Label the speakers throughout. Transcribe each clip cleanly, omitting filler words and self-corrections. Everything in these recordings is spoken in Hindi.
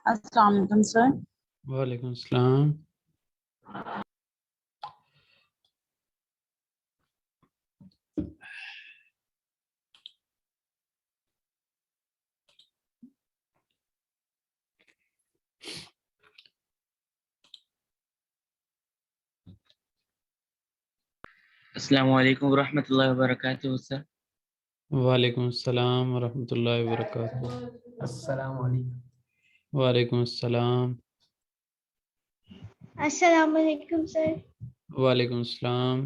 Speaker 1: अस्सलाम वालेकुम सर।
Speaker 2: वालेकुम सलाम।
Speaker 3: अस्सलाम वालेकुम रहमतुल्लाहि व बरकातुहू सर।
Speaker 2: वालेकुम सलाम व रहमतुल्लाहि व बरकातुहू।
Speaker 4: अस्सलाम वालेकुम।
Speaker 2: वालेकुम सलाम।
Speaker 5: अस्सलाम वालेकुम सर।
Speaker 2: वालेकुम सलाम।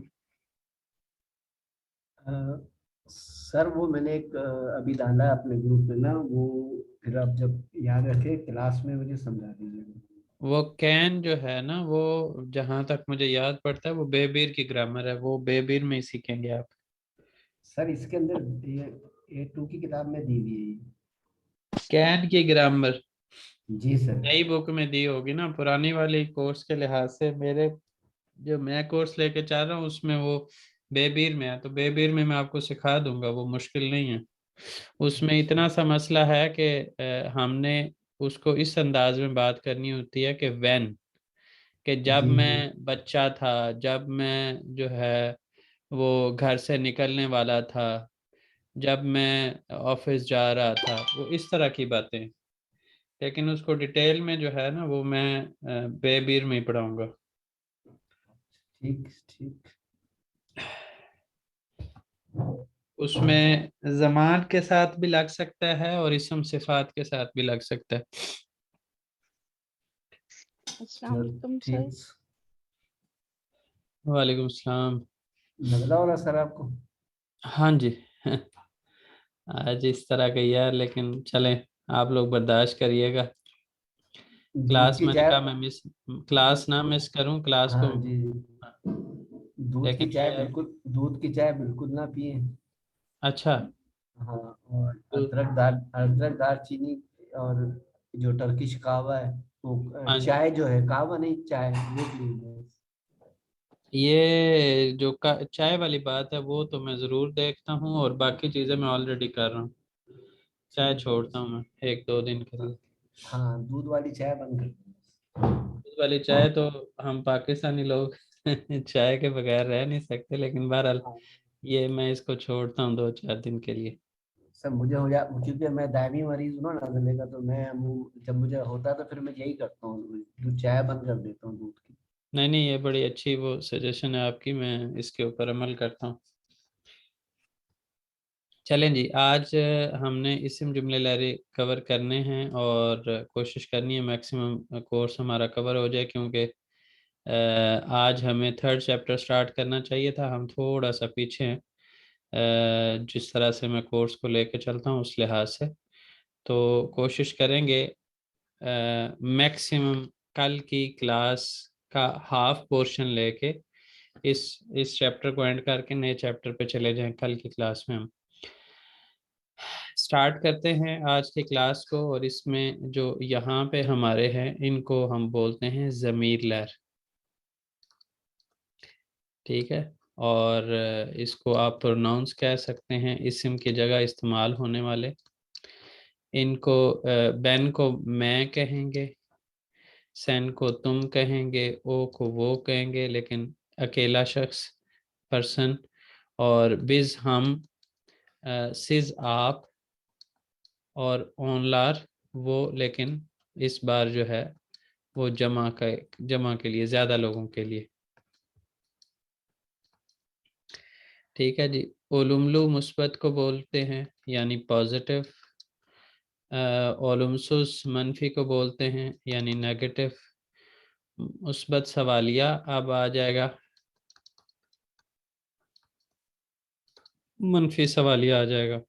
Speaker 4: सर वो मैंने एक अभी डाला अपने ग्रुप में ना, वो फिर आप जब याद रखे क्लास में मुझे समझा दीजिएगा।
Speaker 2: वो कैन जो है ना, वो जहाँ तक मुझे याद पड़ता है वो बेबीर की ग्रामर है, वो बेबीर में ही सीखेंगे आप।
Speaker 4: सर इसके अंदर ये टू की किताब में दी हुई है ये।
Speaker 2: कैन की ग्रामर
Speaker 4: जी सर।
Speaker 2: नई बुक में दी होगी ना, पुरानी वाली कोर्स के लिहाज से मेरे जो मैं कोर्स लेके चाह रहा हूँ उसमें वो बेबीर में है, तो बेबीर में मैं आपको सिखा दूंगा, वो मुश्किल नहीं है। उसमें इतना सा मसला है कि हमने उसको इस अंदाज में बात करनी होती है कि व्हेन, कि जब
Speaker 4: जी जी।
Speaker 2: मैं बच्चा था, जब मैं जो है वो घर से निकलने वाला था, जब मैं ऑफिस जा रहा था, वो इस तरह की बातें। लेकिन उसको डिटेल में जो है ना वो मैं बेबीर में ही पढ़ाऊंगा।
Speaker 4: ठीक ठीक।
Speaker 2: उसमें जमान के साथ भी लग सकता है और इसम सिफात के साथ भी लग सकता है।
Speaker 1: अस्सलाम वालेकुम सर।
Speaker 4: ठीक।
Speaker 2: वालेकुम सलाम।
Speaker 4: लग रहा होगा सर आपको।
Speaker 2: हाँ जी। आज इस तरह का ही है, लेकिन चलें, आप लोग बर्दाश्त करिएगा।
Speaker 4: दूध
Speaker 2: क्लास
Speaker 4: की
Speaker 2: मैंने
Speaker 4: चाय।
Speaker 2: कहा मैं मिस क्लास ना मिस करूं क्लास को।
Speaker 4: हाँ जी जी। दूध की
Speaker 2: लेकिन
Speaker 4: चाय
Speaker 2: ये है कि
Speaker 4: बिल्कुल, दूध की चाय बिल्कुल ना पिए।
Speaker 2: अच्छा।
Speaker 4: हाँ, और
Speaker 2: तो
Speaker 4: अदरक दालचीनी और जो टर्किश कहवा है वो,
Speaker 2: हाँ जी,
Speaker 4: चाय जो है, कहवा नहीं चाय, वो पिए।
Speaker 2: ये जो चाय वाली बात है वो तो मैं ज़रूर देखता हूँ, और बाकी चीज़ें मैं ऑलरेडी कर रहा हूँ। चाय
Speaker 4: ठीक है।
Speaker 2: छोड़ता हूँ मैं एक दो दिन के लिए।
Speaker 4: हाँ, दूध वाली चाय बंद कर दो।
Speaker 2: दूध वाली चाय तो हम पाकिस्तानी लोग चाय के बगैर रह नहीं सकते, लेकिन बहरहाल
Speaker 4: हाँ,
Speaker 2: ये मैं इसको छोड़ता हूँ 2-4 दिन के लिए।
Speaker 4: सब मुझे हो जा, क्योंकि मैं दायमी मरीज हूँ ना नजले का, तो मैं जब मुझे होता है तो फिर मैं यही करता हूँ, दूध चाय बंद कर देता हूँ दूध की।
Speaker 2: नहीं नहीं, ये बड़ी अच्छी वो सजेशन है आपकी, मैं इसके ऊपर अमल करता हूँ। चलें जी, आज हमने इस्म जुमले लहरी कवर करने हैं और कोशिश करनी है मैक्सिमम कोर्स हमारा कवर हो जाए, क्योंकि आज हमें थर्ड चैप्टर स्टार्ट करना चाहिए था, हम थोड़ा सा पीछे हैं जिस तरह से मैं कोर्स को लेके चलता हूँ उस लिहाज से। तो कोशिश करेंगे मैक्सिमम कल की क्लास का हाफ पोर्शन लेके इस चैप्टर को एंड करके नए चैप्टर पे चले जाएं कल की क्लास में। हम स्टार्ट करते हैं आज की क्लास को, और इसमें जो यहाँ पे हमारे हैं इनको हम बोलते हैं ज़मीर लहर, ठीक है। और इसको आप प्रोनाउंस कह सकते हैं, इस्म की जगह इस्तेमाल होने वाले। इनको बैन को मैं कहेंगे, सैन को तुम कहेंगे, ओ को वो कहेंगे, लेकिन अकेला शख्स, पर्सन। और बिज हम, सिज आप, और ओनलार वो, लेकिन इस बार जो है वो जमा के लिए, ज़्यादा लोगों के लिए, ठीक है जी। ओलुमलू मुस्बत को बोलते हैं यानी पॉजिटिव। ओलुमसुस मनफी को बोलते हैं यानी नेगेटिव। मुस्बत सवालिया अब आ जाएगा, मनफी सवालिया आ जाएगा,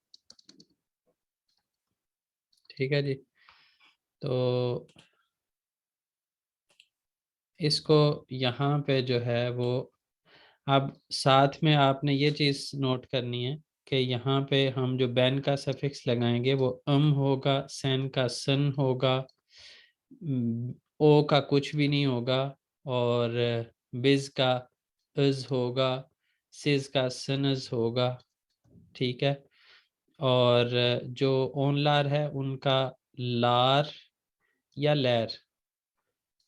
Speaker 2: ठीक है जी। तो इसको यहाँ पे जो है वो, अब साथ में आपने ये चीज़ नोट करनी है कि यहाँ पे हम जो बैन का सफिक्स लगाएंगे वो होगा, सैन का सन होगा, ओ का कुछ भी नहीं होगा, और बिज का इज होगा, सिज का सनज होगा, ठीक है। और जो ओनलार है उनका लार या लैर,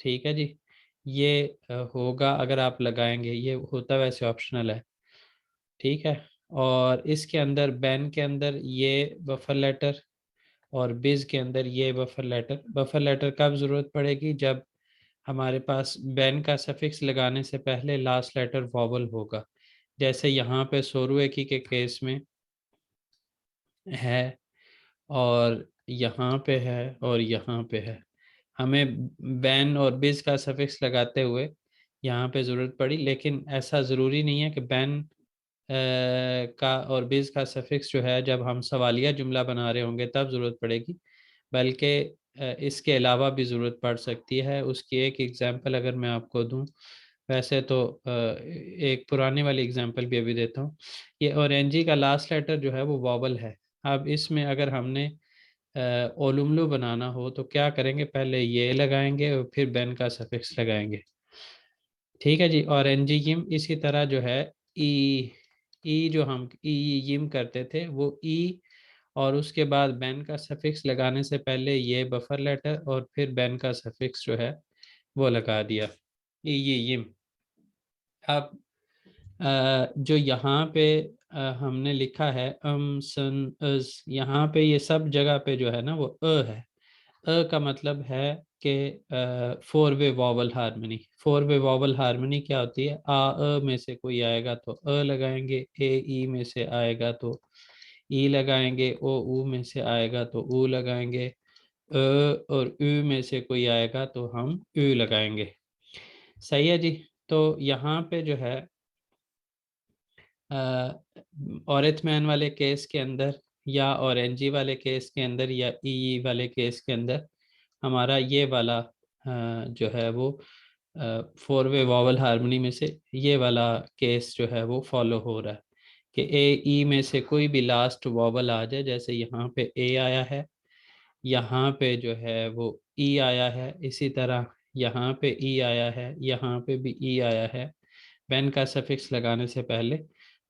Speaker 2: ठीक है जी। ये होगा अगर आप लगाएंगे, ये होता वैसे ऑप्शनल है, ठीक है। और इसके अंदर बैन के अंदर ये बफर लेटर और बिज के अंदर ये बफर लेटर। बफर लेटर कब ज़रूरत पड़ेगी? जब हमारे पास बैन का सफिक्स लगाने से पहले लास्ट लेटर वॉवल होगा, जैसे यहाँ पे सोरुएकी के केस में है और यहाँ पे है और यहाँ पे है। हमें बैन और बिज का सफिक्स लगाते हुए यहाँ पे ज़रूरत पड़ी, लेकिन ऐसा ज़रूरी नहीं है कि बैन का और बिज का सफिक्स जो है जब हम सवालिया जुमला बना रहे होंगे तब ज़रूरत पड़ेगी, बल्कि इसके अलावा भी ज़रूरत पड़ सकती है। उसकी एक एग्ज़ाम्पल अगर मैं आपको दूं, वैसे तो एक पुराने वाली एग्ज़ाम्पल भी अभी देता हूँ। ये ऑरेंजी का लास्ट लेटर जो है वो वॉवल है। अब इसमें अगर हमने ओलुमलू बनाना हो तो क्या करेंगे? पहले ये लगाएंगे और फिर बैन का सफिक्स लगाएंगे, ठीक है जी। और एनजीयम इसी तरह जो है ई जो हम ई यिम करते थे वो ई, और उसके बाद बैन का सफिक्स लगाने से पहले ये बफर लेटर और फिर बैन का सफिक्स जो है वो लगा दिया, ई यिम। अब जो यहाँ पे हमने लिखा है सन अस, यहाँ पे ये सब जगह पे जो है ना वो है। का मतलब है कि four way vowel harmony. Four way vowel harmony क्या होती है? में से कोई आएगा तो लगाएंगे, ई में से आएगा तो ई लगाएंगे, ऊ में से आएगा तो ऊ लगाएंगे, और उ में से कोई आएगा तो हम उ लगाएंगे। सही है जी। तो यहाँ पे जो है ऑरेथमैन वाले केस के अंदर या ऑरेंजी वाले केस के अंदर या ई वाले केस के अंदर हमारा ये वाला जो है वो फोर वे वॉवल हार्मनी में से ये वाला केस जो है वो फॉलो हो रहा है कि ए ई में से कोई भी लास्ट वॉवल आ जाए। जैसे यहाँ पे ए आया है, यहाँ पे जो है वो ई आया है, इसी तरह यहाँ पे ई आया है, यहाँ पे भी ई आया है बैन का सफिक्स लगाने से पहले।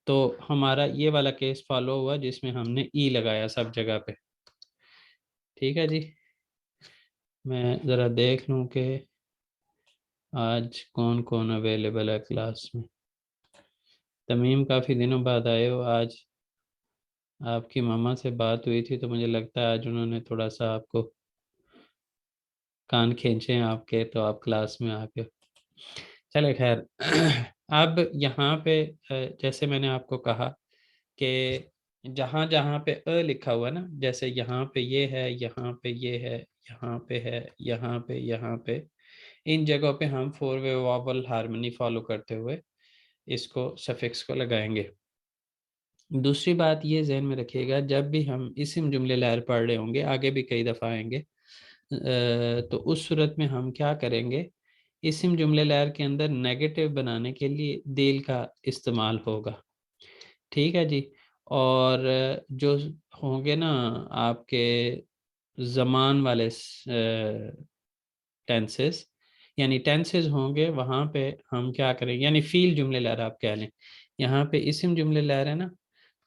Speaker 2: तो हमारा ये वाला केस फॉलो हुआ जिसमें हमने ई लगाया सब जगह पे, ठीक है जी। मैं ज़रा देख लूँ कि आज कौन कौन अवेलेबल है क्लास में। तमीम काफ़ी दिनों बाद आए हो। आज आपकी मामा से बात हुई थी तो मुझे लगता है आज उन्होंने थोड़ा सा आपको कान खींचे हैं आपके, तो आप क्लास में आके चले। खैर अब यहाँ पे जैसे मैंने आपको कहा कि जहाँ जहाँ पे लिखा हुआ है ना, जैसे यहाँ पे ये है, यहाँ पे ये है, यहाँ पे है, यहाँ पे, यहाँ पे, इन जगहों पे हम four way vowel harmony follow करते हुए इसको सफिक्स को लगाएंगे। दूसरी बात ये जहन में रखिएगा, जब भी हम इस्म जुमले लहर पढ़ रहे होंगे, आगे भी कई दफ़ा आएंगे, तो उस सूरत में हम क्या करेंगे? इस्म जुमले लहर के अंदर नेगेटिव बनाने के लिए दिल का इस्तेमाल होगा, ठीक है जी। और जो होंगे ना आपके ज़मान वाले टेंसेस, यानी टेंसेस होंगे, वहाँ पे हम क्या करेंगे? यानी फ़ील जुमले लहर आप कह लें, यहाँ पे इस्म जुमले लहर है ना,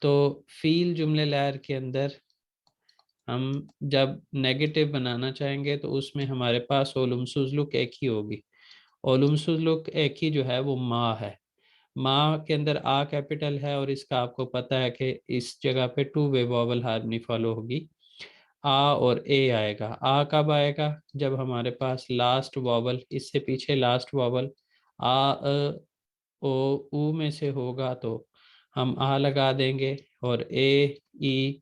Speaker 2: तो फ़ील जुमले लहर के अंदर हम जब नेगेटिव बनाना चाहेंगे तो उसमें हमारे पास ओलुम सुज़लुक एक ही होगी। ओलुम सुज़लुक एक ही जो है वो माँ है। माँ के अंदर आ कैपिटल है और इसका आपको पता है कि इस जगह पे two way vowel harmony follow होगी। आ और ए आएगा। आ कब आएगा? जब हमारे पास लास्ट वॉवल, इससे पीछे लास्ट वॉवल आ ओ ऊ में से होगा तो हम आ लगा देंगे, और ए ई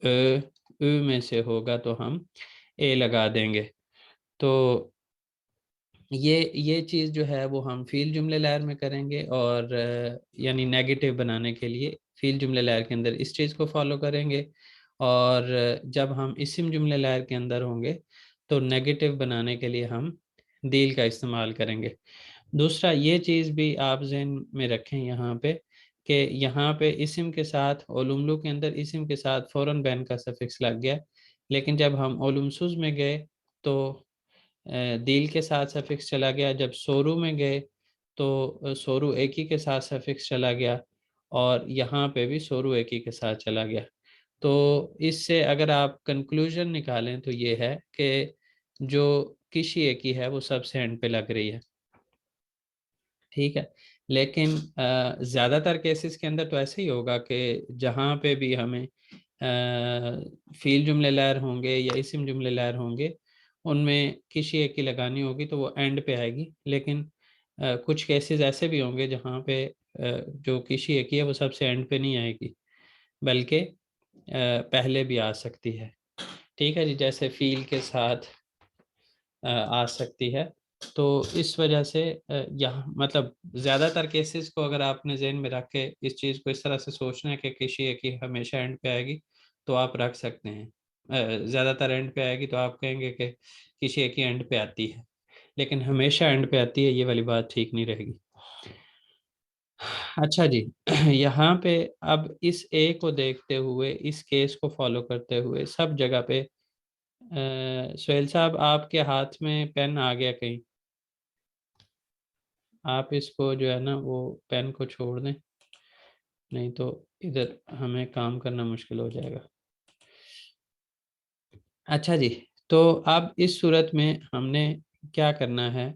Speaker 2: उ में से होगा तो हम ए लगा देंगे। तो ये चीज़ जो है वो हम फ़ील जुमले लहर में करेंगे, और यानी नेगेटिव बनाने के लिए फ़ील जुमले लहर के अंदर इस चीज़ को फॉलो करेंगे। और जब हम इस्म जुमले लहर के अंदर होंगे तो नेगेटिव बनाने के लिए हम दील का इस्तेमाल करेंगे। दूसरा ये चीज़ भी आप जहन में रखें यहाँ पे कि यहाँ पे इस्म के साथ ओलुमलू के अंदर इस्म के साथ फ़ौरन बैन का सफिक्स लग गया, लेकिन जब हम ओलुमसुज में गए तो दील के साथ सफिक्स चला गया। जब सोरू में गए तो सोरू एक ही के साथ सफिक्स चला गया, और यहाँ पे भी सोरू एक ही के साथ चला गया। तो इससे अगर आप कंक्लूजन निकालें तो ये है कि जो किसी एक ही है वो सबसे एंड पे लग रही है, ठीक है। लेकिन ज़्यादातर केसेस के अंदर तो ऐसे ही होगा कि जहाँ पे भी हमें फ़ील जुमले लहर होंगे या इस्म जुमले लहर होंगे, उनमें किसी एक की लगानी होगी तो वो एंड पे आएगी। लेकिन कुछ केसेस ऐसे भी होंगे जहाँ पे जो किसी एक ही है वो सबसे एंड पे नहीं आएगी, बल्कि पहले भी आ सकती है, ठीक है जी। जैसे फ़ील के साथ आ सकती है। तो इस वजह से यहाँ मतलब ज़्यादातर केसेस को अगर आपने ज़हन में रख के इस चीज़ को इस तरह से सोचना है कि किसी एक ही हमेशा एंड पे आएगी, तो आप रख सकते हैं। ज़्यादातर एंड पे आएगी तो आप कहेंगे कि किसी एक ही एंड पे आती है, लेकिन हमेशा एंड पे आती है, ये वाली बात ठीक नहीं रहेगी। अच्छा जी, यहाँ पे अब इस ए को देखते हुए, इस केस को फॉलो करते हुए सब जगह पे सुहेल साहब आपके हाथ में पेन आ गया कहीं, आप इसको जो है ना वो पेन को छोड़ दें, नहीं तो इधर हमें काम करना मुश्किल हो जाएगा। अच्छा जी, तो अब इस सूरत में हमने क्या करना है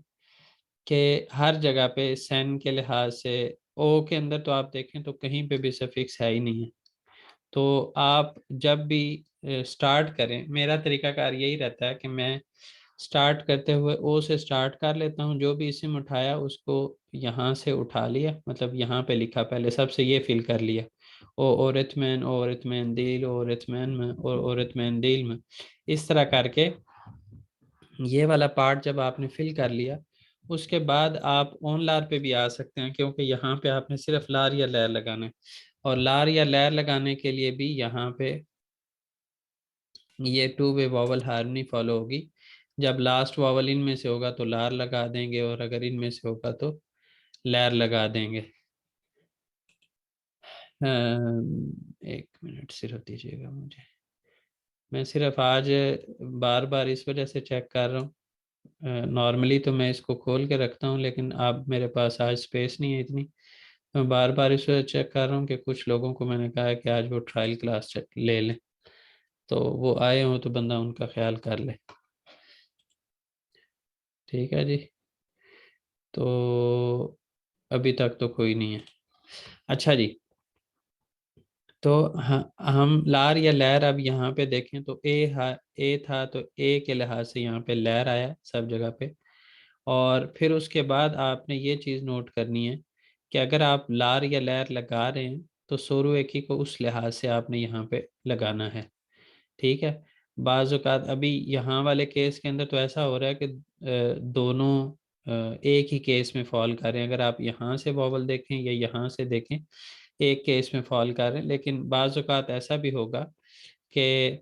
Speaker 2: कि हर जगह पे सेन के लिहाज से ओ के अंदर तो आप देखें तो कहीं पे भी सफिक्स है ही नहीं है। तो आप जब भी स्टार्ट करें, मेरा तरीकाकार यही रहता है कि मैं स्टार्ट करते हुए ओ से स्टार्ट कर लेता हूँ, जो भी इस्म उठाया उसको यहाँ से उठा लिया, मतलब यहाँ पे लिखा, पहले सबसे ये फिल कर लिया, ओ औरतमैन दिल, औरतमैन में और औरतमैन दिल में, इस तरह करके ये वाला पार्ट जब आपने फिल कर लिया, उसके बाद आप ऑन लार पे भी आ सकते हैं, क्योंकि यहाँ पे आपने सिर्फ लार या लहर लगाना है, और लार या लहर लगाने के लिए भी यहाँ पे ये two way vowel harmony follow होगी। जब लास्ट वॉवल इनमें से होगा तो लार लगा देंगे, और अगर इनमें से होगा तो लहर लगा देंगे। एक मिनट सिर्फ दीजिएगा मुझे, मैं सिर्फ आज बार बार इस वजह से चेक कर रहा हूँ। नॉर्मली तो मैं इसको खोल के रखता हूँ, लेकिन अब मेरे पास आज स्पेस नहीं है इतनी, मैं बार बार इस वजह चेक कर रहा हूँ कि कुछ लोगों को मैंने कहा है कि आज वो ट्रायल क्लास ले लें, तो वो आए हों तो बंदा उनका ख्याल कर ले, ठीक है जी। तो अभी तक तो कोई नहीं है। अच्छा जी, तो हम लार या लहर अब यहाँ पे देखें तो ए था, तो ए के लिहाज से यहाँ पे लहर आया सब जगह पे। और फिर उसके बाद आपने ये चीज़ नोट करनी है कि अगर आप लार या लहर लगा रहे हैं तो सोरू एकी को उस लिहाज से आपने यहाँ पे लगाना है, ठीक है। बाज़ औक़ात अभी यहाँ वाले केस के अंदर तो ऐसा हो रहा है कि दोनों एक ही केस में फॉल कर रहे हैं। अगर आप यहाँ से वॉवल देखें या यहाँ से देखें, एक केस में फॉल कर रहे हैं, लेकिन बाज़ औक़ात ऐसा भी होगा कि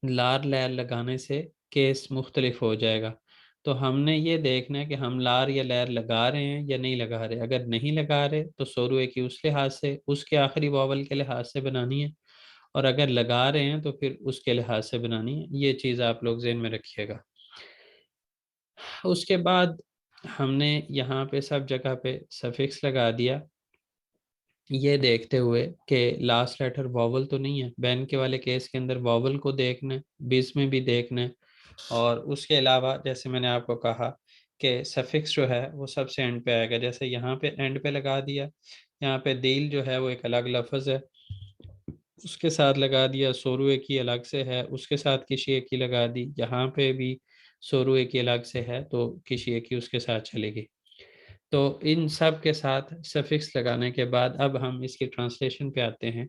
Speaker 2: लार लहर लगाने से केस मुख्तलिफ हो जाएगा। तो हमने ये देखना है कि हम लार या लहर लगा रहे हैं या नहीं लगा रहे। अगर नहीं लगा रहे तो सोरू की उस लिहाज से, उसके आखिरी वॉवल के लिहाज से बनानी है, और अगर लगा रहे हैं तो फिर उसके लिहाज से बनानी है। ये चीज़ आप लोग ज़हन में रखिएगा। उसके बाद हमने यहाँ पे सब जगह पे सफिक्स लगा दिया, ये देखते हुए कि लास्ट लेटर वॉवल तो नहीं है। बैन के वाले केस के अंदर वॉवल को देखना है, बीच में भी देखना है, और उसके अलावा जैसे मैंने आपको कहा कि सफिक्स जो है वो सबसे एंड पे आएगा। जैसे यहाँ पे एंड पे लगा दिया, यहाँ पे दिल जो है वो एक अलग लफ्ज़ है, उसके साथ लगा दिया। सोरू एक ही अलग से है, उसके साथ किसी एक ही लगा दी। यहाँ पे भी सोरू एक ही अलग से है, तो किसी एक ही उसके साथ चलेगी। तो इन सब के साथ सफिक्स लगाने के बाद अब हम इसकी ट्रांसलेशन पे आते हैं।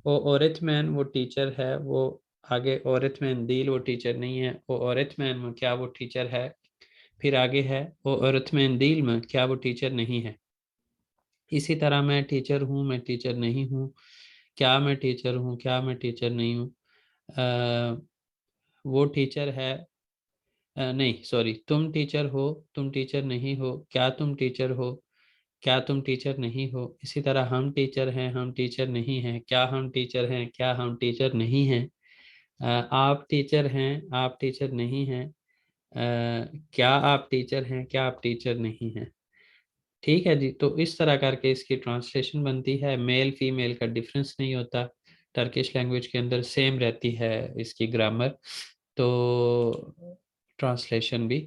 Speaker 2: वो औरतमैन वो टीचर है, वो आगे औरतमैन दिल वो टीचर नहीं है। वो औरतमैन में क्या वो टीचर है, फिर आगे है वो औरतमैन दिल में क्या वो टीचर नहीं है। इसी तरह मैं टीचर हूँ, मैं टीचर नहीं हूँ, क्या मैं टीचर हूँ, क्या मैं टीचर नहीं हूँ। वो टीचर है, नहीं सॉरी, तुम टीचर हो, तुम टीचर नहीं हो, क्या तुम टीचर हो, क्या तुम टीचर नहीं हो। इसी तरह हम टीचर हैं, हम टीचर नहीं हैं, क्या हम टीचर हैं, क्या हम टीचर नहीं हैं। आप टीचर हैं, आप टीचर नहीं हैं। क्या आप टीचर हैं, क्या आप टीचर नहीं हैं। ठीक है जी, तो इस तरह करके इसकी ट्रांसलेशन बनती है। मेल फीमेल का डिफरेंस नहीं होता, टर्किश लैंग्वेज के अंदर सेम रहती है इसकी ग्रामर। तो ट्रांसलेशन भी।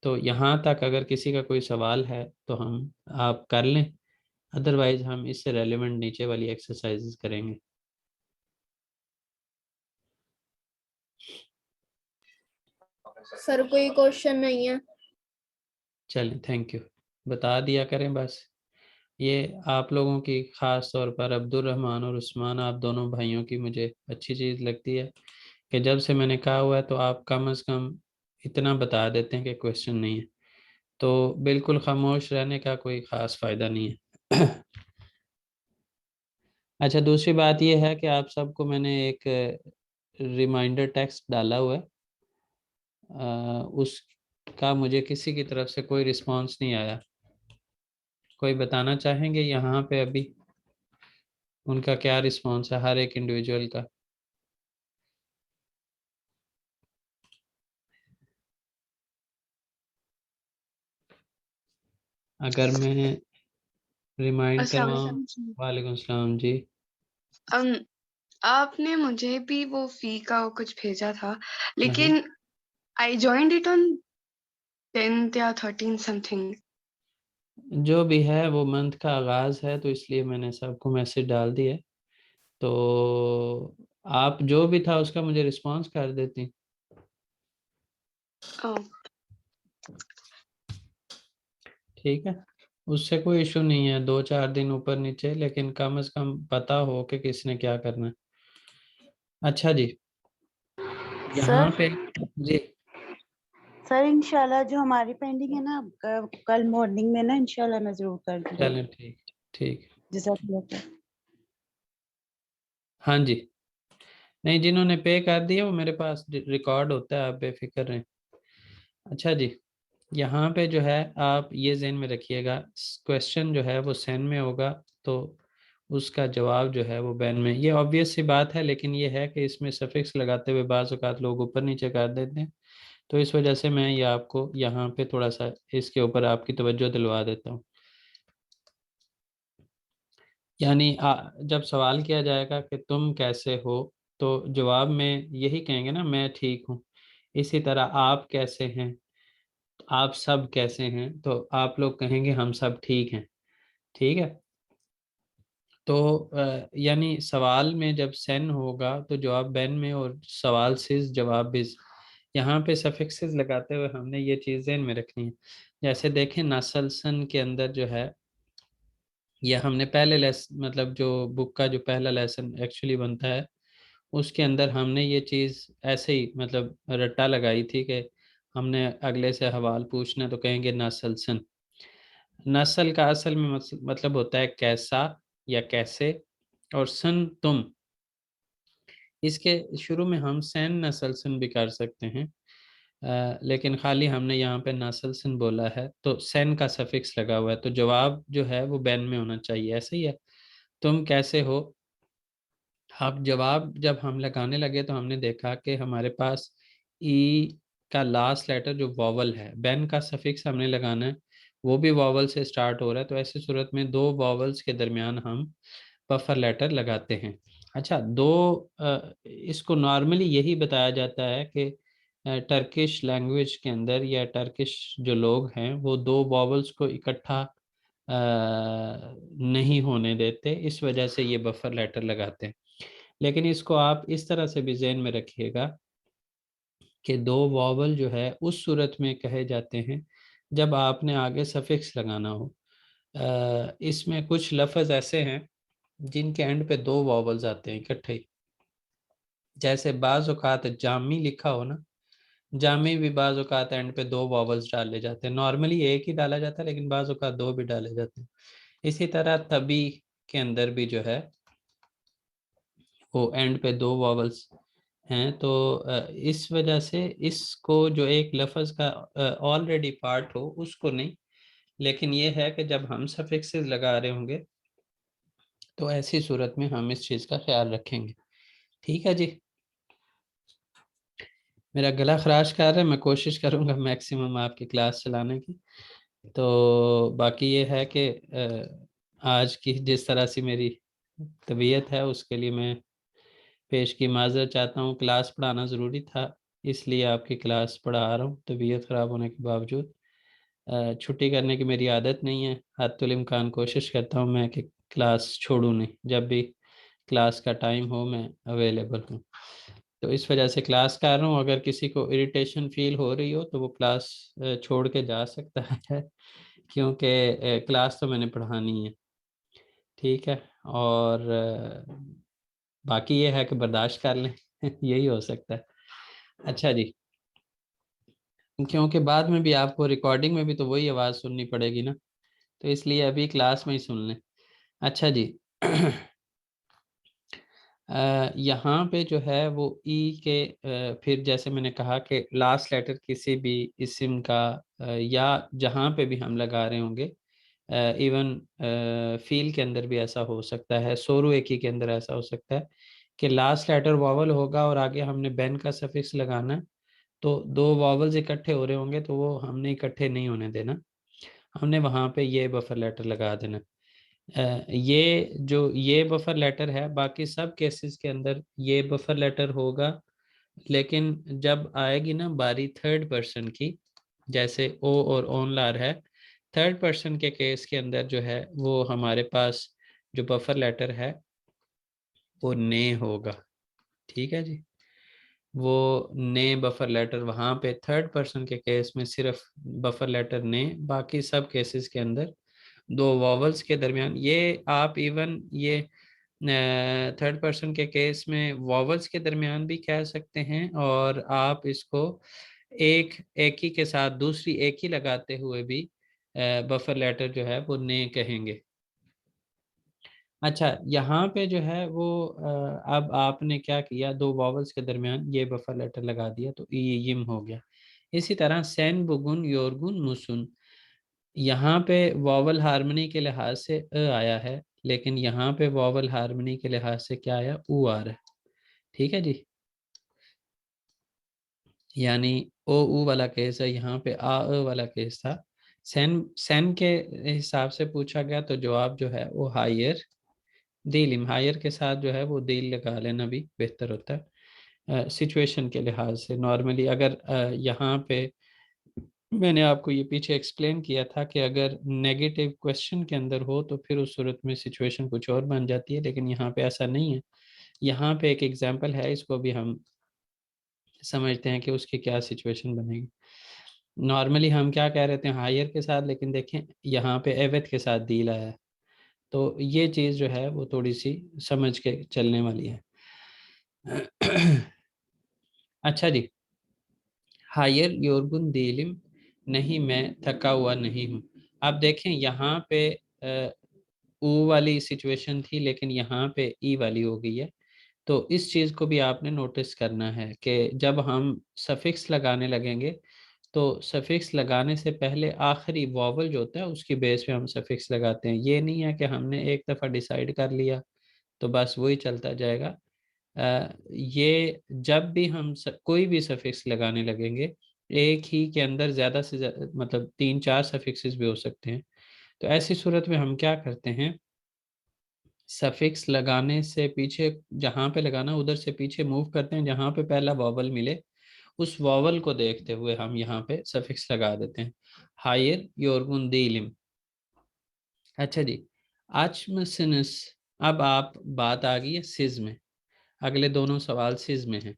Speaker 2: तो यहाँ तक अगर किसी का कोई सवाल है तो आप कर लें, अदरवाइज हम इससे रेलेवेंट नीचे वाली एक्सरसाइजेस करेंगे।
Speaker 5: सर कोई क्वेश्चन नहीं है।
Speaker 2: चलें, थैंक यू। बता दिया करें बस। ये आप लोगों की ख़ास तौर पर अब्दुल रहमान और उस्मान, आप दोनों भाइयों की मुझे अच्छी चीज़ लगती है कि जब से मैंने कहा हुआ है तो आप कम से कम इतना बता देते हैं कि क्वेश्चन नहीं है। तो बिल्कुल खामोश रहने का कोई ख़ास फ़ायदा नहीं है। अच्छा, दूसरी बात यह है कि आप सबको मैंने एक रिमाइंडर टेक्स्ट डाला हुआ है, उसका मुझे किसी की तरफ से कोई रिस्पांस नहीं आया। कोई बताना चाहेंगे यहाँ पे अभी उनका क्या रिस्पांस है हर एक इंडिविजुअल का? अगर मैं रिमाइंड करवाऊँ। वालेकुम सलाम जी।
Speaker 6: अम, आपने मुझे भी वो फी का वो कुछ भेजा था,
Speaker 2: हाँ,
Speaker 6: लेकिन I joined it on 10th या 13 समथिंग।
Speaker 2: जो भी है वो मंथ का आगाज़ है तो इसलिए मैंने सबको मैसेज डाल दिया है। तो आप जो भी था उसका मुझे रिस्पांस कर देती। ठीक है, उससे कोई इशू नहीं है, 2-4 दिन ऊपर नीचे, लेकिन कम से कम पता हो कि किसने क्या करना है। अच्छा जी, यहाँ
Speaker 1: सर
Speaker 2: पे जी
Speaker 1: सर इंशाल्लाह जो हमारी पेंडिंग है ना, कल मॉर्निंग में ना इंशाल्लाह मैं जरूर कर दूंगी।
Speaker 2: चलें, ठीक ठीक।
Speaker 1: जज़ाकल्लाह खैर।
Speaker 2: हाँ जी, नहीं जिन्होंने पे कर दिया वो मेरे पास रिकॉर्ड होता है, आप बेफिक्र रहें। अच्छा जी, यहाँ पे जो है आप ये ज़हन में रखिएगा, क्वेश्चन जो है वो सेन में होगा तो उसका जवाब जो है वो बैन में। ये ऑब्वियस सी बात है, लेकिन ये है कि इसमें सफिक्स लगाते हुए बाज़ औक़ात लोग ऊपर नीचे कर देते हैं, तो इस वजह से मैं ये आपको यहाँ पे थोड़ा सा इसके ऊपर आपकी तवज्जो दिलवा देता हूँ। यानी जब सवाल किया जाएगा कि तुम कैसे हो, तो जवाब में यही कहेंगे ना, मैं ठीक हूँ। इसी तरह आप कैसे हैं, आप सब कैसे हैं, तो आप लोग कहेंगे हम सब ठीक हैं। ठीक है, तो यानी सवाल में जब सेन होगा तो जवाब बैन में, और सवाल सिज जवाब बिज। यहाँ पे सफिक्सेस लगाते हुए हमने ये चीज़ें में रखनी है। जैसे देखें नसलसन के अंदर जो है, यह हमने पहले लेसन, मतलब जो बुक का जो पहला लेसन एक्चुअली बनता है उसके अंदर हमने ये चीज़ ऐसे ही मतलब रट्टा लगाई थी कि हमने अगले से हवाल पूछना तो कहेंगे नसलसन। नस्ल का असल में मतलब होता है कैसा या कैसे, और सन तुम। इसके शुरू में हम सैन नसलसन भी कर सकते हैं, लेकिन खाली हमने यहाँ पे नसलसन बोला है तो सैन का सफिक्स लगा हुआ है, तो जवाब जो है वो बैन में होना चाहिए। ऐसे ही है, तुम कैसे हो। अब जवाब जब हम लगाने लगे तो हमने देखा कि हमारे पास ई का लास्ट लेटर जो वॉवल है, बैन का सफिक्स हमने लगाना है, वो भी वॉवल से स्टार्ट हो रहा है, तो ऐसी सूरत में दो वॉवल्स के दरमियान हम बफर लेटर लगाते हैं। अच्छा, इसको नॉर्मली यही बताया जाता है कि टर्किश लैंग्वेज के अंदर या टर्किश जो लोग हैं वो दो वॉवल्स को इकट्ठा नहीं होने देते, इस वजह से ये बफर लेटर लगाते हैं। लेकिन इसको आप इस तरह से भी ज़हन में रखिएगा कि दो वॉवल जो है उस सूरत में कहे जाते हैं जब आपने आगे सफिक्स लगाना हो। इसमें कुछ लफ्ज़ ऐसे हैं जिनके एंड पे दो वॉवल्स आते हैं इकट्ठे ही। जैसे बाज़ औक़ात जामी लिखा हो ना, जामी भी बाज़ औक़ात एंड पे दो वॉवल्स डाले जाते हैं। नॉर्मली एक ही डाला जाता है, लेकिन बाज़ औक़ात दो भी डाले जाते हैं। इसी तरह तभी के अंदर भी जो है वो एंड पे दो वॉवल्स हैं, तो इस वजह से इसको जो एक लफ्ज़ का ऑलरेडी पार्ट हो उसको नहीं, लेकिन ये है कि जब हम सफिक्सेस लगा रहे होंगे तो ऐसी सूरत में हम इस चीज़ का ख्याल रखेंगे। ठीक है जी, मेरा गला खराश कर रहा है, मैं कोशिश करूँगा मैक्सिमम आपकी क्लास चलाने की। तो बाकी ये है कि आज की जिस तरह से मेरी तबीयत है उसके लिए मैं पेश की माज़रत चाहता हूँ। क्लास पढ़ाना ज़रूरी था, इसलिए आपकी क्लास पढ़ा रहा हूँ तबीयत ख़राब होने के बावजूद। छुट्टी करने की मेरी आदत नहीं है, हद्दुल इम्कान कोशिश करता हूँ मैं कि क्लास छोड़ूँ नहीं, जब भी क्लास का टाइम हो मैं अवेलेबल हूँ। तो इस वजह से क्लास कर रहा हूँ। अगर किसी को इरिटेशन फील हो रही हो तो वो क्लास छोड़ के जा सकता है क्योंकि क्लास तो मैंने पढ़ानी है, ठीक है। और बाकी ये है कि बर्दाश्त कर लें यही हो सकता है। अच्छा जी, क्योंकि बाद में भी आपको रिकॉर्डिंग में भी तो वही आवाज़ सुननी पड़ेगी ना, तो इसलिए अभी क्लास में ही सुन लें। अच्छा जी यहाँ पे जो है वो ई के फिर जैसे मैंने कहा कि लास्ट लेटर किसी भी इस्म का या जहाँ पे भी हम लगा रहे होंगे, इवन फील के अंदर भी ऐसा हो सकता है, सोरू एकी के अंदर ऐसा हो सकता है कि लास्ट लेटर वॉवल होगा और आगे हमने बेन का सफिक्स लगाना है, तो दो वॉवल्स इकट्ठे हो रहे होंगे तो वो हमने इकट्ठे नहीं होने देना, हमने वहाँ पे ये बफर लेटर लगा देना। ये जो ये बफर लेटर है, बाकी सब केसेस के अंदर ये बफर लेटर होगा, लेकिन जब आएगी ना बारी थर्ड पर्सन की, जैसे ओ और ओनलार है, थर्ड पर्सन के केस के अंदर जो है वो हमारे पास जो बफर लेटर है वो ने होगा, ठीक है जी। वो ने बफर लेटर वहाँ पे थर्ड पर्सन के केस में सिर्फ बफर लेटर ने, बाकी सब केसेस के अंदर दो वॉवल्स के दरमियान, ये आप इवन ये थर्ड पर्सन के केस में वॉवल्स के दरमियान भी कह सकते हैं, और आप इसको एक ही के साथ दूसरी एक ही लगाते हुए भी बफर लेटर जो है वो ने कहेंगे। अच्छा, यहाँ पे जो है वो अब आपने क्या किया, दो वॉवल्स के दरमियान ये बफर लेटर लगा दिया तो यिम हो गया। इसी तरह सेन बुगुन योरगुन मुसुन, यहाँ पे वॉवल हार्मनी के लिहाज से आया है, लेकिन यहाँ पे वॉवल हार्मनी के लिहाज से क्या आया, ऊ आ रहा है, ठीक है जी। यानी ओ ऊ वाला केस है, यहाँ पे आ वाला केस था। सेन सेन के हिसाब से पूछा गया तो जवाब जो है वो हायर दिल, हायर के साथ जो है वो दिल लगा लेना भी बेहतर होता है सिचुएशन के लिहाज से। नॉर्मली अगर यहाँ पे मैंने आपको ये पीछे एक्सप्लेन किया था कि अगर नेगेटिव क्वेश्चन के अंदर हो तो फिर उस सूरत में सिचुएशन कुछ और बन जाती है, लेकिन यहाँ पे ऐसा नहीं है। यहाँ पे एक एग्जांपल है, इसको भी हम समझते हैं कि उसकी क्या सिचुएशन बनेगी। नॉर्मली हम क्या कह रहे थे हायर के साथ, लेकिन देखें यहाँ पे एवेथ के साथ डील आया है, तो ये चीज़ जो है वो थोड़ी सी समझ के चलने वाली है। अच्छा जी, हायर योरगुन दीलिम, नहीं मैं थका हुआ नहीं हूँ। आप देखें यहाँ पे ऊ वाली सिचुएशन थी, लेकिन यहाँ पे ई वाली हो गई है। तो इस चीज़ को भी आपने नोटिस करना है कि जब हम सफिक्स लगाने लगेंगे तो सफिक्स लगाने से पहले आखिरी वॉवल जो होता है उसकी बेस पे हम सफिक्स लगाते हैं। ये नहीं है कि हमने एक दफ़ा डिसाइड कर लिया तो बस वही चलता जाएगा। ये जब भी हम कोई भी सफिक्स लगाने लगेंगे, एक ही के अंदर ज़्यादा से मतलब 3-4 सफिक्सेस भी हो सकते हैं, तो ऐसी सूरत में हम क्या करते हैं, सफिक्स लगाने से पीछे जहाँ पे लगाना उधर से पीछे मूव करते हैं, जहाँ पे पहला वॉवल मिले उस वॉवल को देखते हुए हम यहाँ पे सफिक्स लगा देते हैं। हायर योरगुन दीलिम। अच्छा जी, आचमसिनस, अब आप बात आ गई है सिज में, अगले दोनों सवाल सिज में हैं।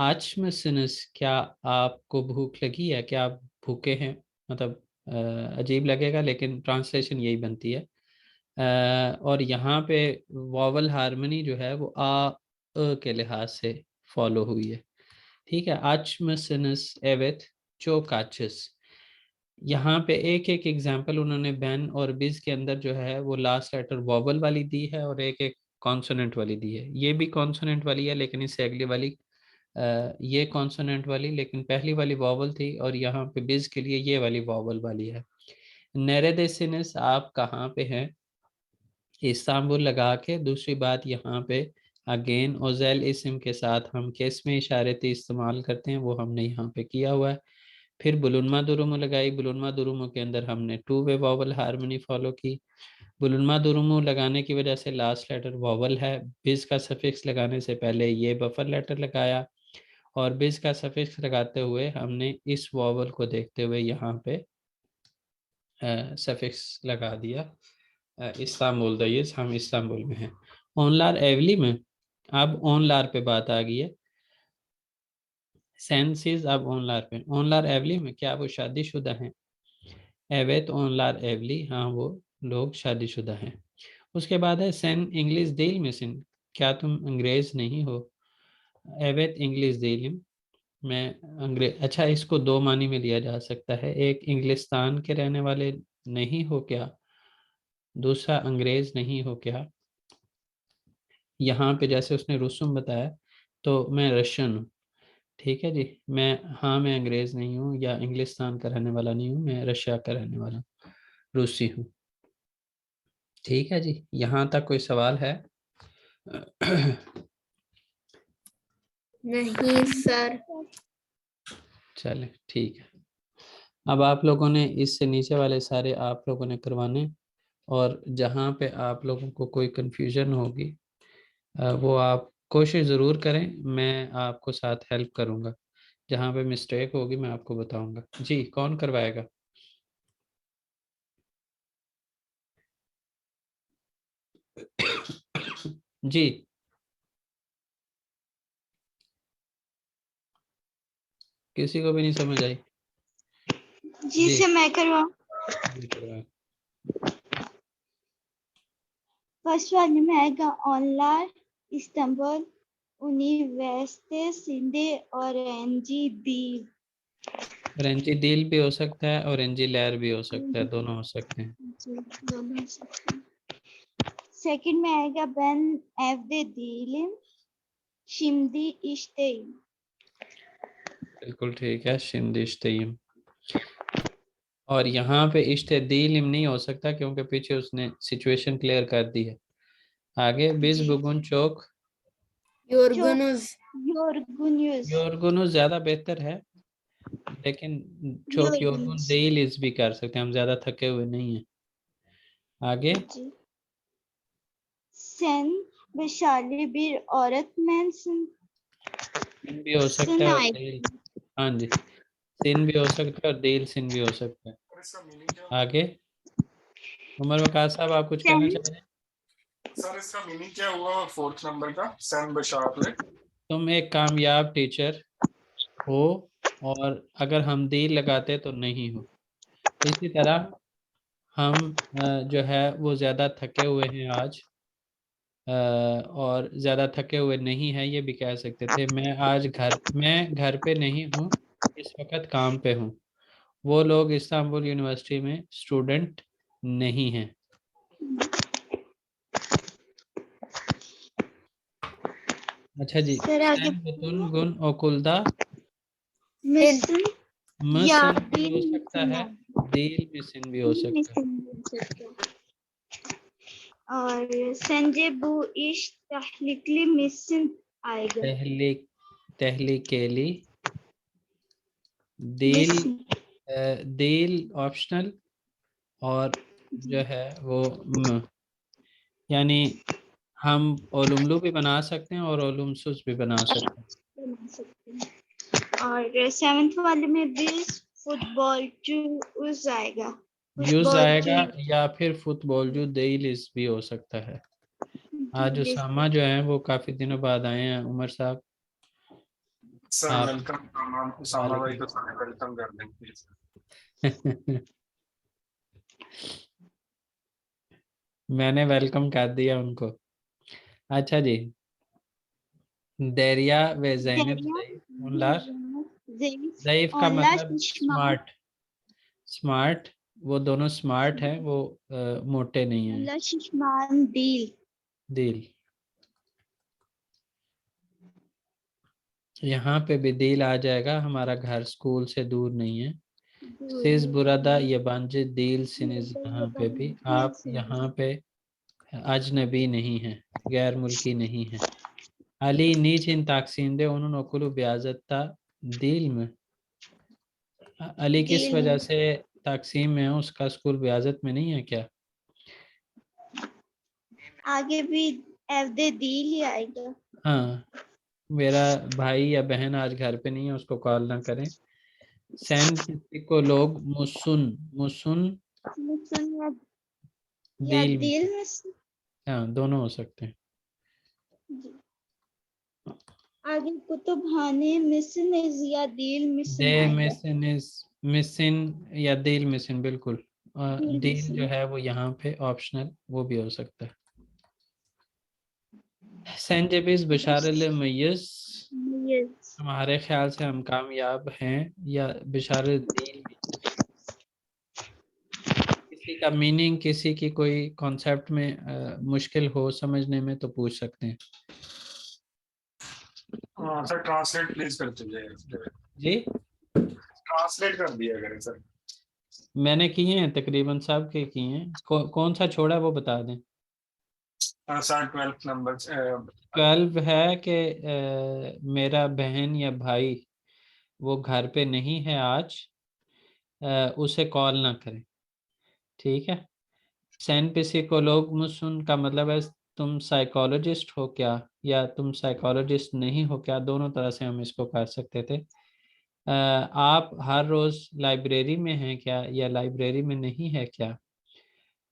Speaker 2: आचमसिनस, क्या आपको भूख लगी है, क्या आप भूखे हैं, मतलब अजीब लगेगा लेकिन ट्रांसलेशन यही बनती है। और यहाँ पे वॉवल हार्मनी जो है वो आ के लिहाज से फॉलो हुई है, ठीक है। आचमसिनस एवेथ चोकाचस, यहाँ पे एक एक एग्जाम्पल उन्होंने बैन और बिज के अंदर जो है वो लास्ट लेटर वॉवल वाली दी है और एक एक कॉन्सोनेंट वाली दी है। ये भी कॉन्सोनेंट वाली है लेकिन इससे अगली वाली ये कॉन्सोनेंट वाली, लेकिन पहली वाली वॉवल थी, और यहाँ पे बिज के लिए ये वाली वॉवल वाली है। नेरेदेसिनस, आप कहाँ पे हैं, इस्तांबुल लगा के। दूसरी बात यहाँ पे अगेन ओजेल इसम के साथ हम किस में इशारती इस्तेमाल करते हैं वो हमने यहाँ पे किया हुआ है। फिर बुलुनमा दुरुमु लगाई, बुलुनमा दुरुमु के अंदर हमने two way vowel harmony follow की। बुलुनमा दुरुमु लगाने की वजह से लास्ट लेटर वॉवल है, बिज का सफिक्स लगाने से पहले ये बफर लेटर लगाया, और बिस का सफिक्स लगाते हुए हमने इस वॉवल को देखते हुए यहाँ पे सफिक्स लगा दिया। इस्तांबुल दयीस, हम इस्तांबुल में हैं। ओनलार एवली में अब ओनलार पे बात आ गई है। सेंसिस अब ओनलार पे, ओनलार एवली में क्या वो शादीशुदा हैं? एवेत ओनलार एवली, हाँ वो लोग शादीशुदा हैं। उसके बाद है सेन इंग्लिश दिल मिसिन, क्या तुम अंग्रेज नहीं हो? एवेत इंग्लिश दिल, मैं अंग्रेज। अच्छा, इसको दो मानी में लिया जा सकता है, एक इंग्लिस्तान के रहने वाले नहीं हो क्या, दूसरा अंग्रेज नहीं हो क्या। यहाँ पे जैसे उसने रुसुम बताया तो मैं रशियन हूँ, ठीक है जी। मैं अंग्रेज नहीं हूँ या इंग्लिस्तान का रहने वाला नहीं हूँ, मैं रशिया का रहने वाला हूँ, रूसी हूँ। ठीक है जी, यहाँ तक कोई सवाल है?
Speaker 5: नहीं सर।
Speaker 2: चले ठीक है। अब आप लोगों ने इससे नीचे वाले सारे आप लोगों ने करवाने, और जहाँ पे आप लोगों को कोई कंफ्यूजन होगी वो आप कोशिश ज़रूर करें, मैं आपको साथ हेल्प करूँगा। जहाँ पे मिस्टेक होगी मैं आपको बताऊँगा। जी, कौन करवाएगा? जी, किसी को भी नहीं समझ आई?
Speaker 7: जी से मैं करवाऊं।
Speaker 2: जी, करवाएं।
Speaker 7: फर्स्ट वाले में आएगा ऑनलाइन इस्तांबुल यूनिवर्सिटी सिंधे और एनजी दी।
Speaker 2: ऑरेंजी दिल भी हो सकता है, ऑरेंजी लहर भी हो सकता है, दोनों हो सकते हैं।
Speaker 7: दोनों सेकंड में आएगा बेन एफ दे दिलिम शिमदी इश्तेई।
Speaker 2: बिल्कुल ठीक है, शिंदिश तय्यम। और यहाँ पे इश्ते दिलिम नहीं हो सकता क्योंकि पीछे उसने सिचुएशन क्लियर कर दी है। आगे बिज बुगुन चौक,
Speaker 5: योरगुनुज।
Speaker 2: योरगुनुस ज्यादा बेहतर है, लेकिन चौक योरगुन देल इस भी कर सकते हैं, हम ज्यादा थके हुए नहीं हैं। आगे
Speaker 7: सेन बेशाली बीर औरत मेंसन
Speaker 2: सिन भी हो सकता है और देल, हाँ जी, सिन भी हो सकता है और देल सिन भी हो सकता है। आगे उमर वकार साहब, आप कुछ कहना चाह रहे हैं?
Speaker 8: सर इसका मीनिंग क्या हुआ फोर्थ नंबर का, सन बशारत?
Speaker 2: तुम एक कामयाब टीचर हो और अगर हम देर लगाते तो नहीं हो। इसी तरह हम जो है वो ज़्यादा थके हुए हैं आज, और ज़्यादा थके हुए नहीं हैं ये भी कह सकते थे। मैं घर पे नहीं हूँ, इस वक्त काम पे हूँ। वो लोग इस्तांबुल यूनिवर्सिटी में स्टूडेंट नहीं हैं। अच्छा जी,
Speaker 7: सर आगे
Speaker 2: सैन बुतुन गुन ओकुलदा,
Speaker 7: मिसन या
Speaker 2: मसिन भी हो सकता है, दील मिसिन भी हो सकता है।
Speaker 7: और संजय बू इश तहलीकली मिसन आएगा।
Speaker 2: तहलीक, तहलीकेली, दील,
Speaker 7: मिसन
Speaker 2: दील ऑप्शनल, और जो है वो यानी हम ओलुमलू भी बना सकते हैं और ओलुमसुस भी बना सकते हैं।
Speaker 7: बना सकते हैं। और सेवंथ वाले में भी फुटबॉल जूस आएगा।
Speaker 2: यूज
Speaker 7: फुटबॉल
Speaker 2: आएगा या फिर फुटबॉल जो देइलिस भी हो सकता है। आज उसामा जो है वो काफी दिनों बाद आए हैं। उमर साहब
Speaker 8: सर
Speaker 2: आप
Speaker 8: वेलकम, उसामा भाई को सारे वेलकम कर देंगे।
Speaker 2: मैंने वेलकम कर दिया उनको। अच्छा जी, दरिया व जैनब ज़ईफ उनलार, ज़ईफ का मतलब स्मार्ट, स्मार्ट, वो दोनों स्मार्ट हैं, वो मोटे नहीं हैं।
Speaker 7: शिशमान डील
Speaker 2: दिल, यहाँ पे भी दिल आ जाएगा, हमारा घर स्कूल से दूर नहीं है। सिज बुरादा यबांजे दिल सिनिज, यहाँ पे भी आप यहाँ पे अजनबी नहीं है, गैर मुल्की नहीं है। अली नीच इन ताकसीम दे उन्होंने नकुलु ब्याजता दिल में, अली किस वजह से ताकसीम में है, उसका स्कूल ब्याजत में नहीं है क्या?
Speaker 7: आगे भी एफ दे डील ही आएगा।
Speaker 2: हाँ, मेरा भाई या बहन आज घर पे नहीं है, उसको कॉल ना करें। सैन को लोग मुसुन मुसुन
Speaker 7: मुसन या
Speaker 2: दिल,
Speaker 7: दिल मिसन।
Speaker 2: हाँ दोनों हो सकते हैं।
Speaker 7: जी। आगे कुतुबखाने मिसन या दिल मिसन
Speaker 2: दे
Speaker 7: आएगा।
Speaker 2: मिसिन इज मिसिन या दिल मिसिन, बिल्कुल।
Speaker 7: दिल
Speaker 2: दिल
Speaker 7: मिसिन।
Speaker 2: जो है वो यहाँ पे ऑप्शनल, वो भी हो सकता है। सेंजेबिस बशार मैयस,
Speaker 7: यस।
Speaker 2: हमारे ख्याल से हम कामयाब हैं, या बिशारद्दीन। किसी का मीनिंग, किसी की कोई कॉन्सेप्ट में मुश्किल हो समझने में तो पूछ सकते हैं।
Speaker 8: हाँ सर, ट्रांसलेट प्लीज कर दीजिए।
Speaker 2: जी
Speaker 8: ट्रांसलेट कर दिया करें सर।
Speaker 2: मैंने किए हैं, तकरीबन सब के किए हैं। कौन सा छोड़ा है वो बता दें।
Speaker 8: हाँ सर, 12 नंबर
Speaker 2: 12 है कि मेरा बहन या भाई वो घर पे नहीं है आज, उसे कॉल ना करें। ठीक है। सैन पिसिकोलोगमुसन का मतलब है तुम साइकोलॉजिस्ट हो क्या, या तुम साइकोलॉजिस्ट नहीं हो क्या, दोनों तरह से हम इसको कर सकते थे। आप हर रोज लाइब्रेरी में हैं क्या, या लाइब्रेरी में नहीं है क्या।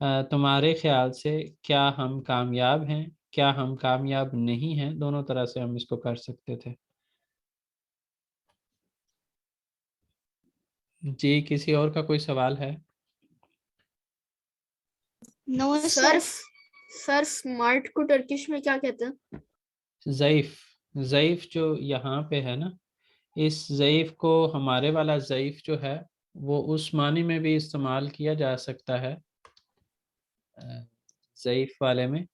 Speaker 2: तुम्हारे ख्याल से क्या हम कामयाब हैं, क्या हम कामयाब नहीं हैं, दोनों तरह से हम इसको कर सकते थे। जी किसी और का कोई सवाल है।
Speaker 7: No
Speaker 5: sir
Speaker 7: sir.
Speaker 5: Sir smart को टर्किश में क्या कहते हैं?
Speaker 2: ज़ईफ, ज़ईफ जो यहाँ पे है ना, इस ज़ईफ को हमारे वाला ज़ईफ जो है वो उस मानी में भी इस्तेमाल किया जा सकता है, ज़ईफ वाले में,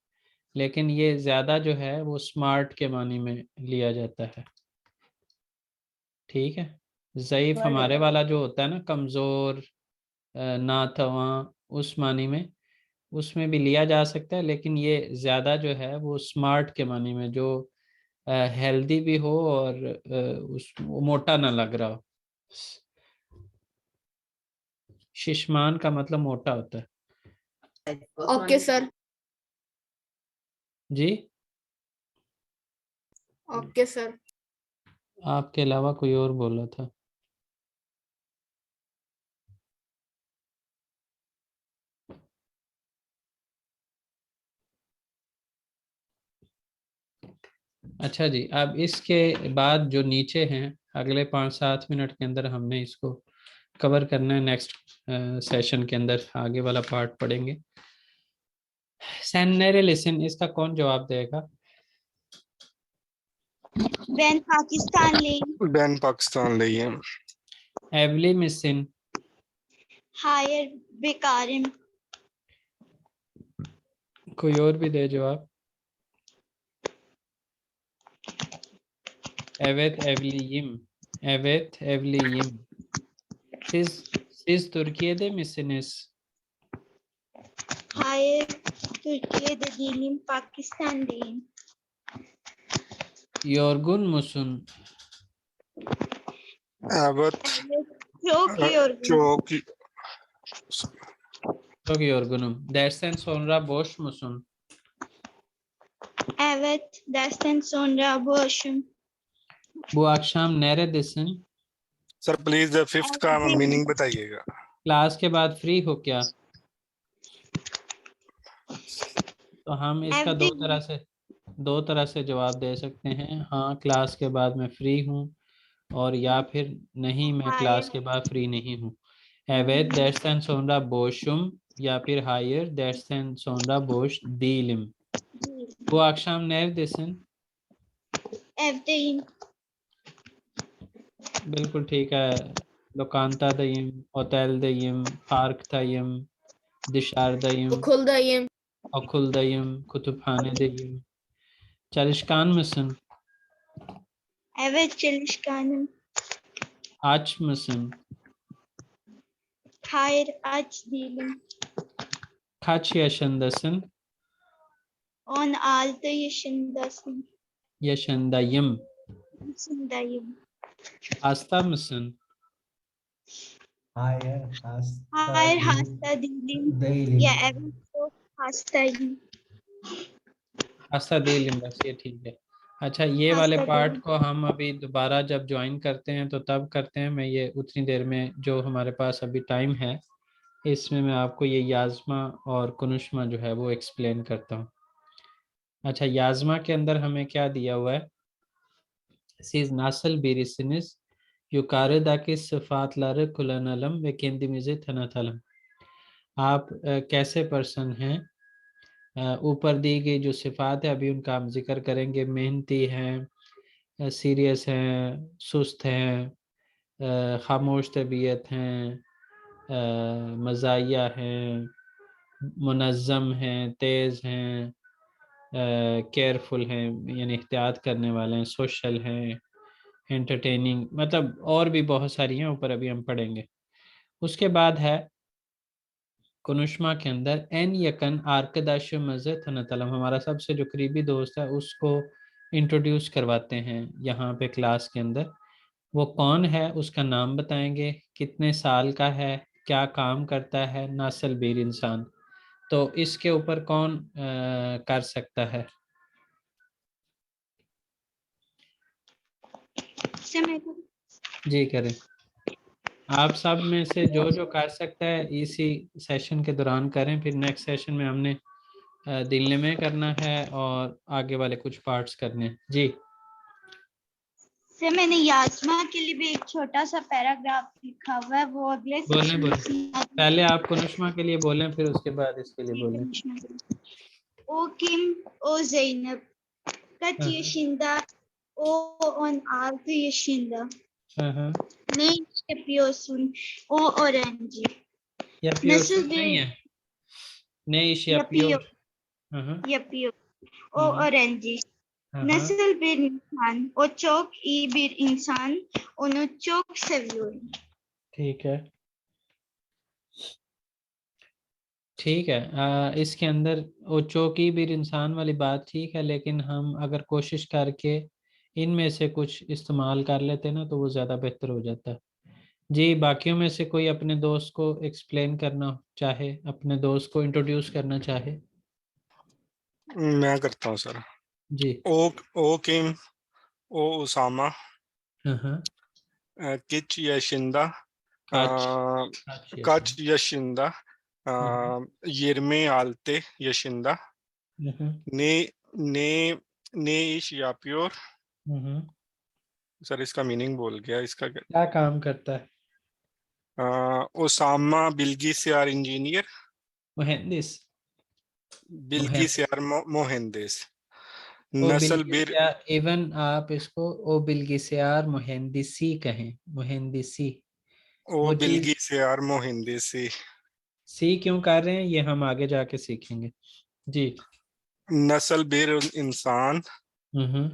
Speaker 2: लेकिन ये ज़्यादा जो है वो स्मार्ट के मानी में लिया जाता है। ठीक है। ज़ईफ हमारे वाला जो होता है ना, कमज़ोर, नातवा, उस मानी में, उसमें भी लिया जा सकता है, लेकिन ये ज़्यादा जो है वो स्मार्ट के मानी में, जो हेल्दी भी हो और उस वो मोटा ना लग रहा हो। शिशमान का मतलब मोटा होता है।
Speaker 5: Okay sir.
Speaker 2: जी
Speaker 5: ओके सर।
Speaker 2: आपके अलावा कोई और बोला था। अच्छा जी, अब इसके बाद जो नीचे हैं, अगले 5-7 मिनट के अंदर हमने इसको कवर करना है। नेक्स्ट सेशन के अंदर आगे वाला पार्ट पढ़ेंगे। सैनरे लिसन, इसका कौन जवाब देगा।
Speaker 7: बैन पाकिस्तान ले।
Speaker 8: बैन पाकिस्तान ले है।
Speaker 2: एवली मिसिन,
Speaker 7: हायर बेकारिम।
Speaker 2: कोई और भी दे जवाब। Evet evliyim. Evet evliyim. Siz Türkiye'de misiniz?
Speaker 7: Hayır, Türkiye'de değilim, Pakistan'dayım.
Speaker 2: Yorgun musun?
Speaker 8: Evet.
Speaker 7: Evet, çok yorgunum.
Speaker 8: Çok
Speaker 2: Çok yorgunum. Dersten sonra boş musun?
Speaker 7: Evet, dersten sonra boşum.
Speaker 2: Bu akşam neredesin?
Speaker 8: Sir please 5th का मीनिंग बताइएगा।
Speaker 2: क्लास के बाद फ्री हो क्या? तो हम इसका दो तरह से जवाब दे सकते हैं। हाँ क्लास के बाद मैं फ्री हूँ, और या फिर नहीं मैं क्लास के बाद फ्री नहीं हूँ। Evet dersten sonra boşum, या फिर hayır dersten sonra boş değilim. Bu akşam neredesin?
Speaker 7: Evdeyim.
Speaker 2: बिल्कुल ठीक है। Lokantadayım, oteldeyim, parktayım, dışarıdayım,
Speaker 5: Okuldayım.
Speaker 2: okuldayım, kütüphanedeyim. Çalışkan mısın?
Speaker 7: Evet, çalışkanım.
Speaker 2: Aç mısın?
Speaker 7: Hayır, aç değilim.
Speaker 2: Kaç yaşındasın?
Speaker 7: 16 yaşındasın.
Speaker 2: Yaşındayım.
Speaker 7: Yaşındayım.
Speaker 2: Hasta mısın?
Speaker 4: Hayır,
Speaker 7: Hayır, hasta değilim.
Speaker 4: değilim.
Speaker 7: Ya evet, çok hastayım.
Speaker 2: Hasta değilim, बस ये ठीक है। अच्छा, ये
Speaker 7: हाँ
Speaker 2: वाले
Speaker 7: सर,
Speaker 2: पार्ट
Speaker 7: बोलिए।
Speaker 2: को हम अभी दोबारा जब ज्वाइन करते हैं तो तब करते हैं। मैं ये उतनी देर में जो हमारे पास अभी टाइम है इसमें मैं आपको ये याज़मा और कुनुष्मा जो है वो एक्सप्लेन करता हूँ। अच्छा, याज़मा के अंदर हमें क्या दिया हुआ है? Siz nasıl birisiniz? Yukarıdaki sıfatları kullanalım ve kendimizi tanıtalım. आप कैसे पर्सन हैं? ऊपर दी गई जो सिफात है अभी उनका हम जिक्र करेंगे। मेहनती हैं, सीरियस हैं, सुस्त हैं, खामोश तबीयत हैं, मज़ाहिया हैं, मुनज़्ज़म हैं, तेज़ हैं, केयरफुल हैं यानी एहतियात करने वाले हैं, सोशल हैं, एंटरटेनिंग, मतलब और भी बहुत सारी हैं, ऊपर अभी हम पढ़ेंगे। उसके बाद है कुनुष्मा के अंदर एन यकन आर्कदाश मज़े थनतलम, हमारा सबसे जो करीबी दोस्त है उसको इंट्रोड्यूस करवाते हैं यहाँ पे क्लास के अंदर। वो कौन है, उसका नाम बताएंगे, कितने साल का है, क्या काम करता है, नासल बीर इंसान। तो इसके ऊपर कौन कर सकता है?
Speaker 7: सर मेरे को
Speaker 2: जी करें। आप सब में से जो जो कर सकता है इसी सेशन के दौरान करें, फिर नेक्स्ट सेशन में हमने दिल्ली में करना है और आगे वाले कुछ पार्ट्स करने हैं। जी
Speaker 7: सर, मैंने याजमा के लिए भी एक छोटा सा पैराग्राफ लिखा हुआ है, वो अगले
Speaker 2: बोलें
Speaker 7: सेशन
Speaker 2: बोलें, पहले आप कुनुष्मा के लिए बोलें फिर उसके बाद इसके लिए बोलें।
Speaker 7: O kim, o Zeynep. Kaç
Speaker 2: हाँ
Speaker 7: yaşında? O 16 yaşında.
Speaker 2: हाँ,
Speaker 7: Ne iş yapıyorsun? O öğrenci.
Speaker 2: yapıyorsun
Speaker 7: Nasıl
Speaker 2: नहीं
Speaker 7: bir
Speaker 2: है, ne iş
Speaker 7: yapıyor?
Speaker 2: yapıyor? Hı
Speaker 7: Yapıyor. O
Speaker 2: hı,
Speaker 7: öğrenci.
Speaker 2: hı.
Speaker 7: Nasıl bir insan? O çok iyi bir insan. Onu çok seviyorum.
Speaker 2: ठीक है, ठीक है। इसके अंदर वो चौकी बीर इंसान वाली बात ठीक है, लेकिन हम अगर कोशिश करके इनमें से कुछ इस्तेमाल कर लेते ना तो वो ज़्यादा बेहतर हो जाता। जी, बाकियों में से कोई अपने दोस्त को एक्सप्लेन करना चाहे, अपने दोस्त को इंट्रोड्यूस करना चाहे?
Speaker 8: मैं करता हूँ सर।
Speaker 2: जी।
Speaker 8: ओ किम, ओ उसामा,
Speaker 2: हाँ हाँ,
Speaker 8: किच यशिंदा,
Speaker 2: काच काच ये
Speaker 8: kaç yaşında,
Speaker 2: हम्म,
Speaker 8: 26 yaşında,
Speaker 2: हम्म,
Speaker 8: ne ne ne iş yapıyor?
Speaker 2: हम्म।
Speaker 8: सर इसका मीनिंग बोल गया इसका क्या?
Speaker 2: क्या काम करता है?
Speaker 8: Osama बिल्गिसयार engineer,
Speaker 2: मुहंदिस। मुहंदिस।
Speaker 8: बिल्गिसयार मोहंदिस,
Speaker 2: ओ
Speaker 8: नस्ल बिर,
Speaker 2: बिल्गिसियार, इवन आप इसको ओ बिल्गिसियार मुहंदिसी कहें, मुहंदिसी।
Speaker 8: ओ
Speaker 2: वो चीज
Speaker 8: बिल्गिसयार मोहंदिसी,
Speaker 2: सी क्यों कर रहे हैं ये हम आगे जाके सीखेंगे। जी।
Speaker 8: नस्ल बिर इंसान,
Speaker 2: हम्म।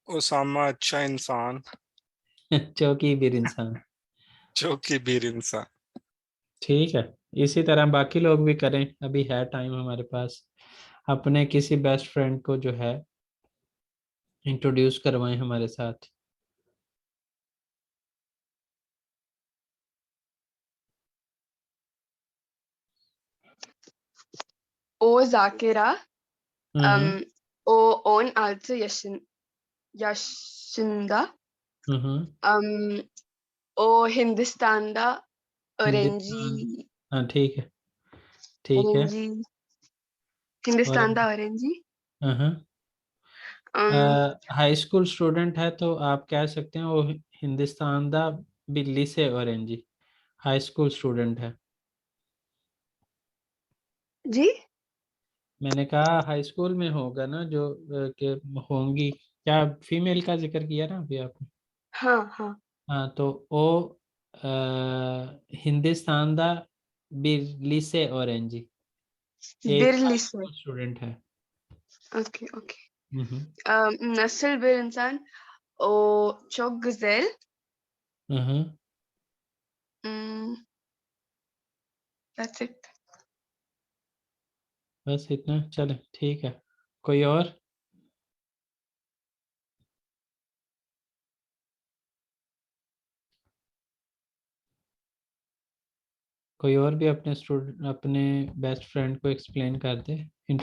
Speaker 8: ओसामा अच्छा इंसान,
Speaker 2: चौकी बीर इंसान।
Speaker 8: जो कि बीर इंसान।
Speaker 2: ठीक है, इसी तरह बाकी लोग भी करें, अभी है टाइम हमारे पास। अपने किसी बेस्ट फ्रेंड को जो है इंट्रोड्यूस करवाएं हमारे साथ।
Speaker 6: O Zakira.
Speaker 2: हम्म
Speaker 6: O 16 yaşında.
Speaker 2: हम्म।
Speaker 6: O Hindistan'da öğrenci.
Speaker 2: हिंदुस्तान, हाँ ठीक है, ठीक है।
Speaker 6: Öğrenci.
Speaker 2: और
Speaker 6: Hindistan'da öğrenci.
Speaker 2: हाँ,
Speaker 6: Um,
Speaker 2: हाई स्कूल स्टूडेंट है तो आप कह सकते हैं वो हिंदुस्तान दा बिल्ली से ऑरेंजी हाई स्कूल स्टूडेंट है।
Speaker 6: जी
Speaker 2: मैंने कहा हाई स्कूल में होगा ना जो कि होंगी, क्या फीमेल का जिक्र किया ना अभी आपने?
Speaker 6: हाँ हाँ
Speaker 2: हाँ तो वो हिंदुस्तान दा बिल्ली से ऑरेंजी एक
Speaker 6: bir
Speaker 2: high
Speaker 6: lise.
Speaker 2: School student है।
Speaker 6: Okay, okay.
Speaker 2: Hmm
Speaker 6: Nasıl bir insan? O çok güzel.
Speaker 2: Hmm.
Speaker 6: Hmm, that's it.
Speaker 2: बस इतना, चले ठीक है। कोई और? कोई और भी अपने स्टूडेंट, अपने बेस्ट फ्रेंड को एक्सप्लेन कर दे।